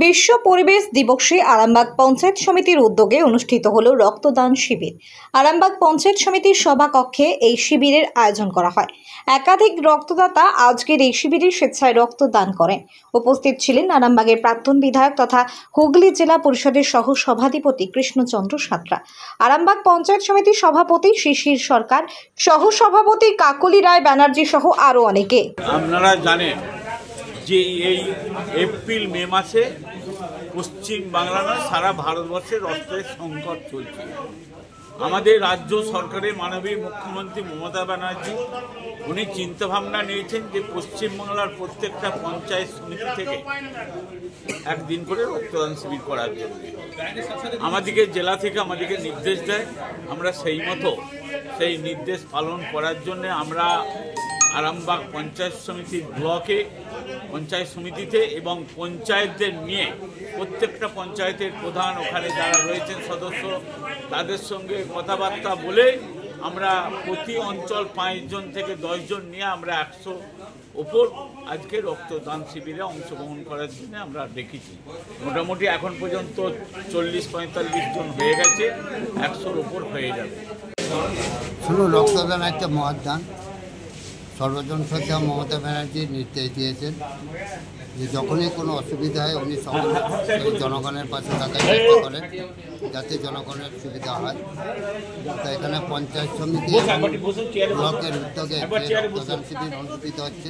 বিশ্ব পরিবেশ দিবসে আরামবাগ পঞ্চায়েত সমিতির উদ্যোগে অনুষ্ঠিত হলো রক্তদান শিবির। আরামবাগ পঞ্চায়েত সমিতির সভাকক্ষে এই শিবিরের আয়োজন করা হয়। একাধিক রক্তদাতা আজকের এই শিবিরে স্বেচ্ছায় রক্তদান করেন। উপস্থিত ছিলেন আরামবাগের প্রাক্তন বিধায়ক তথা হুগলি জেলা পরিষদের সহ সভাধিপতি কৃষ্ণচন্দ্র সাঁতরা, আরামবাগ পঞ্চায়েত সমিতির সভাপতি শিশির সরকার, সহ সভাপতি কাকলি রায় ব্যানার্জি সহ আরো অনেকে। আপনারা জানেন যে এই এপ্রিল মে মাসে পশ্চিম বাংলা নয় সারা ভারতবর্ষে রক্তের সংকট চলছে। আমাদের রাজ্য সরকারের মাননীয় মুখ্যমন্ত্রী মমতা ব্যানার্জি উনি চিন্তাভাবনা নিয়েছেন যে পশ্চিমবাংলার প্রত্যেকটা পঞ্চায়েত সমিতি থেকে একদিন করে রক্তদান শিবির করার জন্য আমাদেরকে জেলা থেকে আমাদেরকে নির্দেশ দেয়। আমরা সেই মতো সেই নির্দেশ পালন করার জন্য আমরা আরামবাগ পঞ্চায়েত সমিতির ব্লকে পঞ্চায়েত সমিতিতে এবং পঞ্চায়েতদের নিয়ে প্রত্যেকটা পঞ্চায়েতের প্রধান ওখানে যারা রয়েছেন সদস্য তাদের সঙ্গে কথাবার্তা বলে আমরা প্রতি অঞ্চল 5 জন থেকে 10 জন নিয়ে আমরা 100 ওপর আজকে রক্তদান শিবিরে অংশগ্রহণ করার জন্য আমরা ডেকেছি। মোটামুটি এখন পর্যন্ত 40-45 জন হয়ে গেছে, 100-র ওপর হয়ে যাবে। শুনুন, রক্তদান একটা মহৎ দান। সর্বজন শ্রদ্ধা মমতা ব্যানার্জি নির্দেশ দিয়েছেন যে যখনই কোনো অসুবিধা হয় উনি সেই জনগণের পাশে থাকার চেষ্টা করেন যাতে জনগণের সুবিধা হয়। তো এখানে পঞ্চায়েত সমিতি ব্লকের উদ্যোগে রক্তদান শিবির অনুষ্ঠিত হচ্ছে।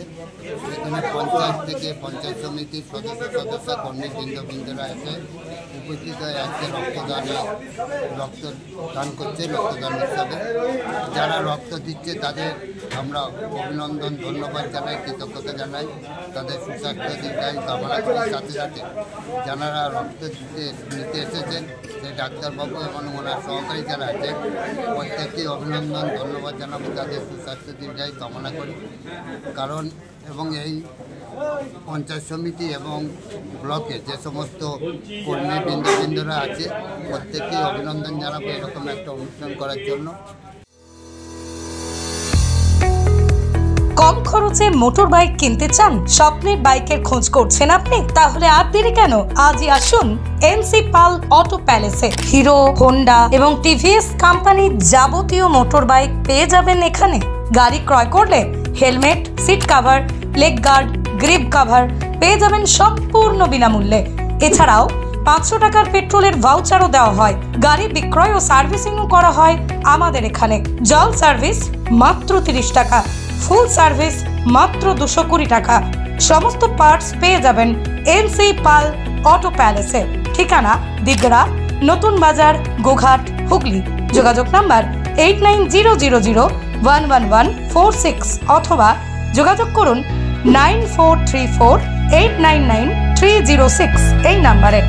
এখানে পঞ্চায়েত থেকে পঞ্চায়েত সমিতির সদস্য কর্মীবৃন্দরা এসে উপস্থিত হয়ে আজকে রক্তদান করছে। রক্তদান উৎসবে যারা রক্ত দিচ্ছে তাদের আমরা অভিনন্দন, ধন্যবাদ জানাই, কৃতজ্ঞতা জানাই। তাদের সুস্বাস্থ্য দীর্ঘায়ু কামনা করার সাথে সাথে যারা রক্ত নিতে এসেছেন সেই ডাক্তারবাবু এবং ওনার সহকারী যারা আছেন প্রত্যেককে অভিনন্দন, ধন্যবাদ জানাবো। তাদের সুস্বাস্থ্য দীর্ঘায়ু কামনা করি। কারণ এবং এই পঞ্চায়েত সমিতি এবং ব্লকে যে সমস্ত কর্মীবৃন্দরা আছে প্রত্যেককেই অভিনন্দন জানাবো এরকম একটা অনুষ্ঠান করার জন্য। কম খরচে মোটর বাইক কিনতে চান? স্বপ্নের বাইকের খোঁজ করছেন আপনি? তাহলে আর দেরি কেন, আজই আসুন এনসি পাল অটো প্যালেসে। হিরো, হোন্ডা এবং টিভিএস কোম্পানির যাবতীয় মোটর বাইক পেয়ে যাবেন এখানে। গাড়ি ক্রয় করলে helmet, seat cover, leg guard, grip cover পেয়ে যাবেন সম্পূর্ণ বিনামূল্যে। এছাড়াও 500 টাকার পেট্রোলের ভাউচারও দেওয়া হয়। গাড়ি বিক্রয় ও সার্ভিসিংও করা হয় আমাদের এখানে। জল সার্ভিস মাত্র 30 টাকা, ফুল সার্ভিস মাত্র 220 টাকা। সমস্ত পার্টস পেয়ে যাবেন এনসি পাল অটো প্যালেসে। ঠিকানা দিগড়া, নতুন বাজার, গোঘাট, হুগলি। যোগাযোগ নাম্বার 8900011146 অথবা যোগাযোগ করুন 9434899306 এই নাম্বারে।